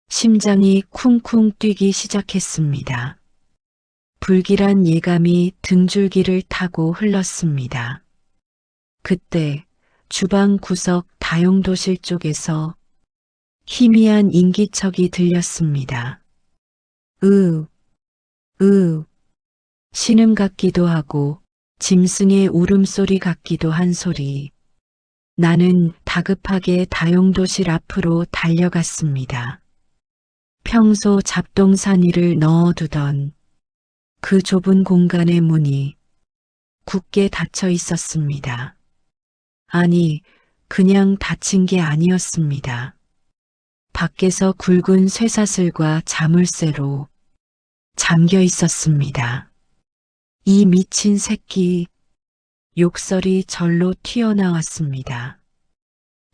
심장이 쿵쿵 뛰기 시작했습니다. 불길한 예감이 등줄기를 타고 흘렀습니다. 그때 주방 구석 다용도실 쪽에서 희미한 인기척이 들렸습니다. 신음 같기도 하고 짐승의 울음소리 같기도 한 소리. 나는 다급하게 다용도실 앞으로 달려갔습니다. 평소 잡동사니를 넣어두던 그 좁은 공간의 문이 굳게 닫혀 있었습니다. 아니, 그냥 닫힌 게 아니었습니다. 밖에서 굵은 쇠사슬과 자물쇠로 잠겨 있었습니다. 이 미친 새끼, 욕설이 절로 튀어나왔습니다.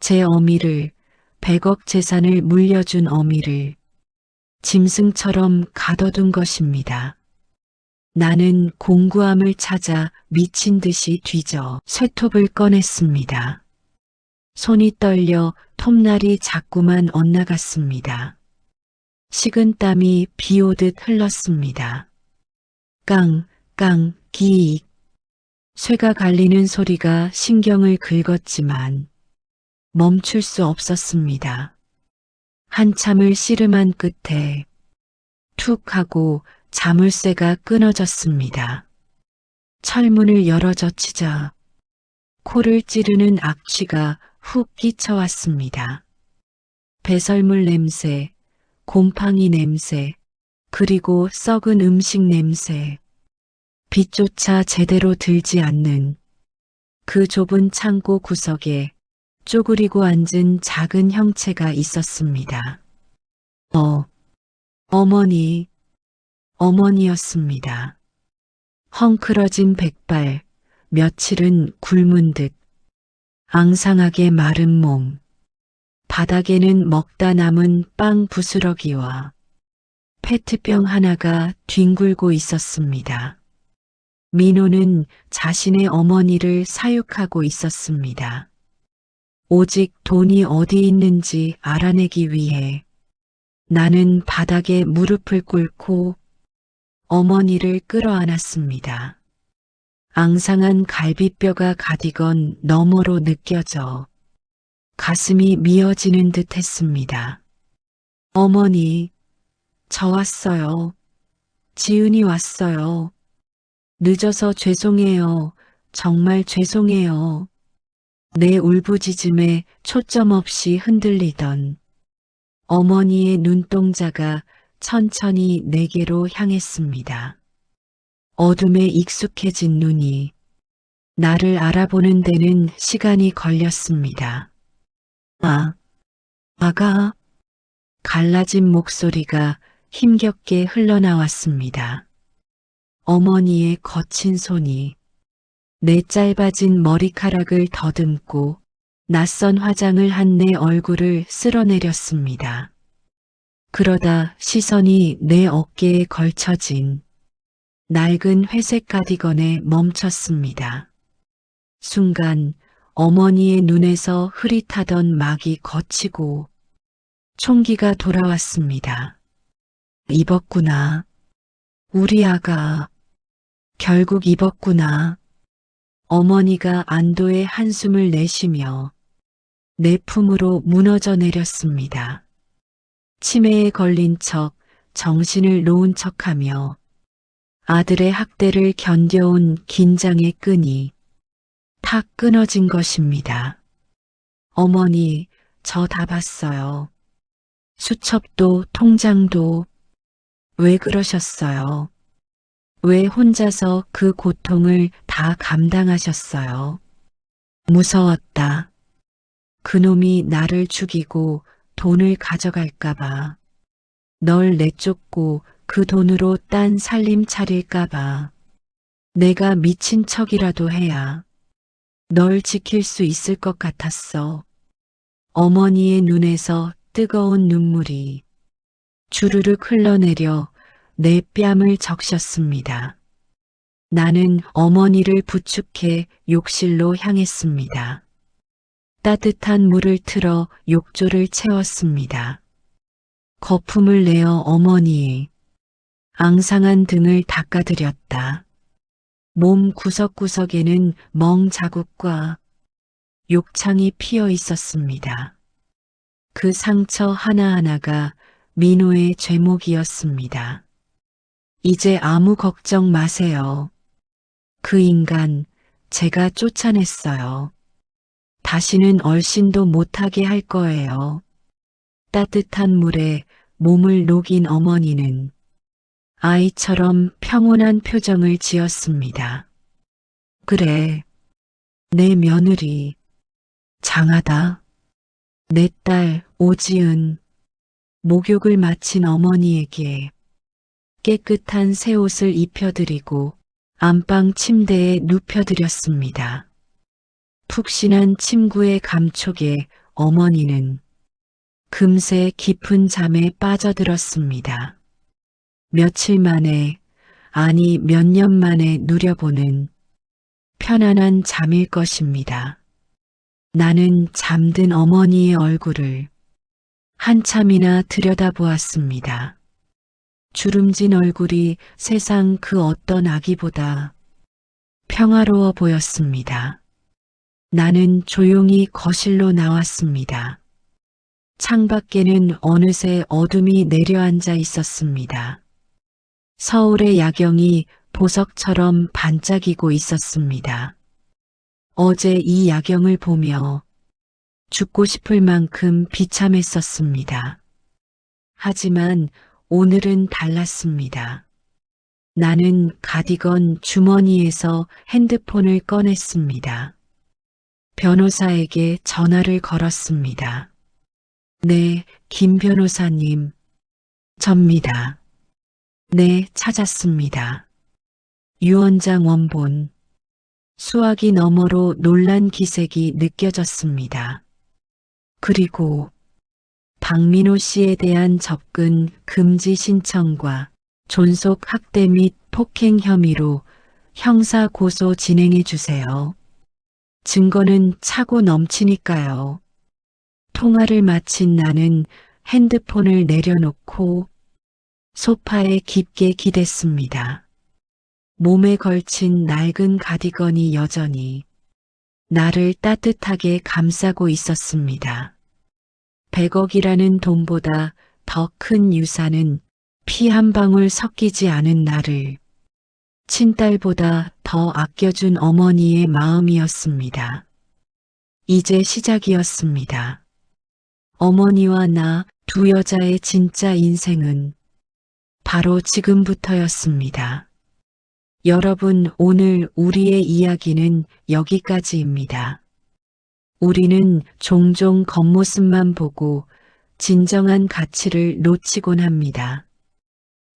제 어미를, 100억 재산을 물려준 어미를 짐승처럼 가둬둔 것입니다. 나는 공구함을 찾아 미친 듯이 뒤져 쇠톱을 꺼냈습니다. 손이 떨려 톱날이 자꾸만 엇나갔습니다. 식은 땀이 비 오듯 흘렀습니다. 깡, 기익. 쇠가 갈리는 소리가 신경을 긁었지만 멈출 수 없었습니다. 한참을 씨름한 끝에 툭 하고 자물쇠가 끊어졌습니다. 철문을 열어젖히자 코를 찌르는 악취가 훅 끼쳐왔습니다. 배설물 냄새, 곰팡이 냄새, 그리고 썩은 음식 냄새. 빛조차 제대로 들지 않는 그 좁은 창고 구석에 쪼그리고 앉은 작은 형체가 있었습니다. 어머니였습니다. 헝클어진 백발, 며칠은 굶은 듯 앙상하게 마른 몸, 바닥에는 먹다 남은 빵 부스러기와 페트병 하나가 뒹굴고 있었습니다. 민호는 자신의 어머니를 사육하고 있었습니다. 오직 돈이 어디 있는지 알아내기 위해 나는 바닥에 무릎을 꿇고 어머니를 끌어안았습니다. 앙상한 갈비뼈가 가디건 너머로 느껴져 가슴이 미어지는 듯 했습니다. 어머니, 저 왔어요. 지은이 왔어요. 늦어서 죄송해요. 정말 죄송해요. 내 울부짖음에 초점 없이 흔들리던 어머니의 눈동자가 천천히 내게로 향했습니다. 어둠에 익숙해진 눈이 나를 알아보는 데는 시간이 걸렸습니다. 아가, 갈라진 목소리가 힘겹게 흘러나왔습니다. 어머니의 거친 손이 내 짧아진 머리카락을 더듬고 낯선 화장을 한 내 얼굴을 쓸어내렸습니다. 그러다 시선이 내 어깨에 걸쳐진 낡은 회색 가디건에 멈췄습니다. 순간 어머니의 눈에서 흐릿하던 막이 걷히고 총기가 돌아왔습니다. 입었구나. 우리 아가. 결국 입었구나. 어머니가 안도의 한숨을 내쉬며 내 품으로 무너져 내렸습니다. 치매에 걸린 척 정신을 놓은 척하며 아들의 학대를 견뎌온 긴장의 끈이 탁 끊어진 것입니다. 어머니, 저 다 봤어요. 수첩도 통장도. 왜 그러셨어요? 왜 혼자서 그 고통을 다 감당하셨어요? 무서웠다. 그놈이 나를 죽이고 돈을 가져갈까봐. 널 내쫓고 그 돈으로 딴 살림 차릴까봐. 내가 미친 척이라도 해야 널 지킬 수 있을 것 같았어. 어머니의 눈에서 뜨거운 눈물이 주르륵 흘러내려 내 뺨을 적셨습니다. 나는 어머니를 부축해 욕실로 향했습니다. 따뜻한 물을 틀어 욕조를 채웠습니다. 거품을 내어 어머니의 앙상한 등을 닦아드렸다. 몸 구석구석에는 멍 자국과 욕창이 피어 있었습니다. 그 상처 하나하나가 민호의 죄목이었습니다. 이제 아무 걱정 마세요. 그 인간 제가 쫓아냈어요. 다시는 얼씬도 못하게 할 거예요. 따뜻한 물에 몸을 녹인 어머니는 아이처럼 평온한 표정을 지었습니다. 그래, 내 며느리 장하다. 내 딸 오지은. 목욕을 마친 어머니에게 깨끗한 새 옷을 입혀드리고 안방 침대에 눕혀드렸습니다. 푹신한 침구의 감촉에 어머니는 금세 깊은 잠에 빠져들었습니다. 며칠 만에, 아니 몇 년 만에 누려보는 편안한 잠일 것입니다. 나는 잠든 어머니의 얼굴을 한참이나 들여다보았습니다. 주름진 얼굴이 세상 그 어떤 아기보다 평화로워 보였습니다. 나는 조용히 거실로 나왔습니다. 창밖에는 어느새 어둠이 내려앉아 있었습니다. 서울의 야경이 보석처럼 반짝이고 있었습니다. 어제 이 야경을 보며 죽고 싶을 만큼 비참했었습니다. 하지만 오늘은 달랐습니다. 나는 가디건 주머니에서 핸드폰을 꺼냈습니다. 변호사에게 전화를 걸었습니다. 네, 김 변호사님. 접니다. 네, 찾았습니다. 유언장 원본. 수화기 너머로 놀란 기색이 느껴졌습니다. 그리고 박민호 씨에 대한 접근 금지 신청과 존속 학대 및 폭행 혐의로 형사 고소 진행해 주세요. 증거는 차고 넘치니까요. 통화를 마친 나는 핸드폰을 내려놓고 소파에 깊게 기댔습니다. 몸에 걸친 낡은 가디건이 여전히 나를 따뜻하게 감싸고 있었습니다. 100억이라는 돈보다 더 큰 유산은 피 한 방울 섞이지 않은 나를 친딸보다 더 아껴준 어머니의 마음이었습니다. 이제 시작이었습니다. 어머니와 나 두 여자의 진짜 인생은 바로 지금부터였습니다. 여러분, 오늘 우리의 이야기는 여기까지입니다. 우리는 종종 겉모습만 보고 진정한 가치를 놓치곤 합니다.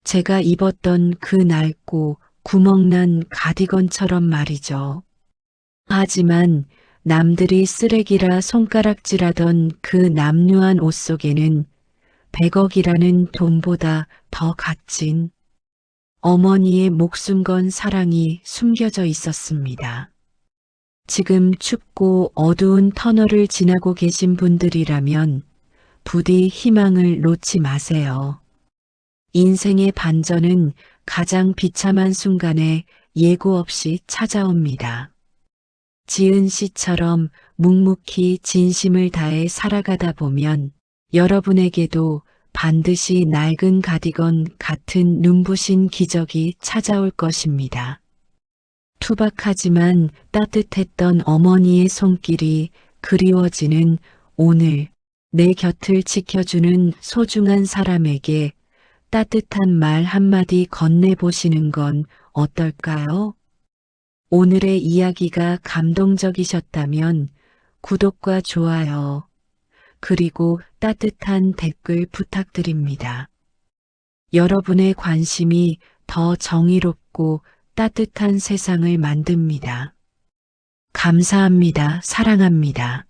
제가 입었던 그 낡고 구멍난 가디건처럼 말이죠. 하지만 남들이 쓰레기라 손가락질하던 그 남루한 옷 속에는 100억이라는 돈보다 더 값진 어머니의 목숨 건 사랑이 숨겨져 있었습니다. 지금 춥고 어두운 터널을 지나고 계신 분들이라면 부디 희망을 놓지 마세요. 인생의 반전은 가장 비참한 순간에 예고 없이 찾아옵니다. 지은 씨처럼 묵묵히 진심을 다해 살아가다 보면 여러분에게도 반드시 낡은 가디건 같은 눈부신 기적이 찾아올 것입니다. 투박하지만 따뜻했던 어머니의 손길이 그리워지는 오늘 내 곁을 지켜주는 소중한 사람에게 따뜻한 말 한마디 건네보시는 건 어떨까요? 오늘의 이야기가 감동적이셨다면 구독과 좋아요, 그리고 따뜻한 댓글 부탁드립니다. 여러분의 관심이 더 정의롭고 따뜻한 세상을 만듭니다. 감사합니다. 사랑합니다.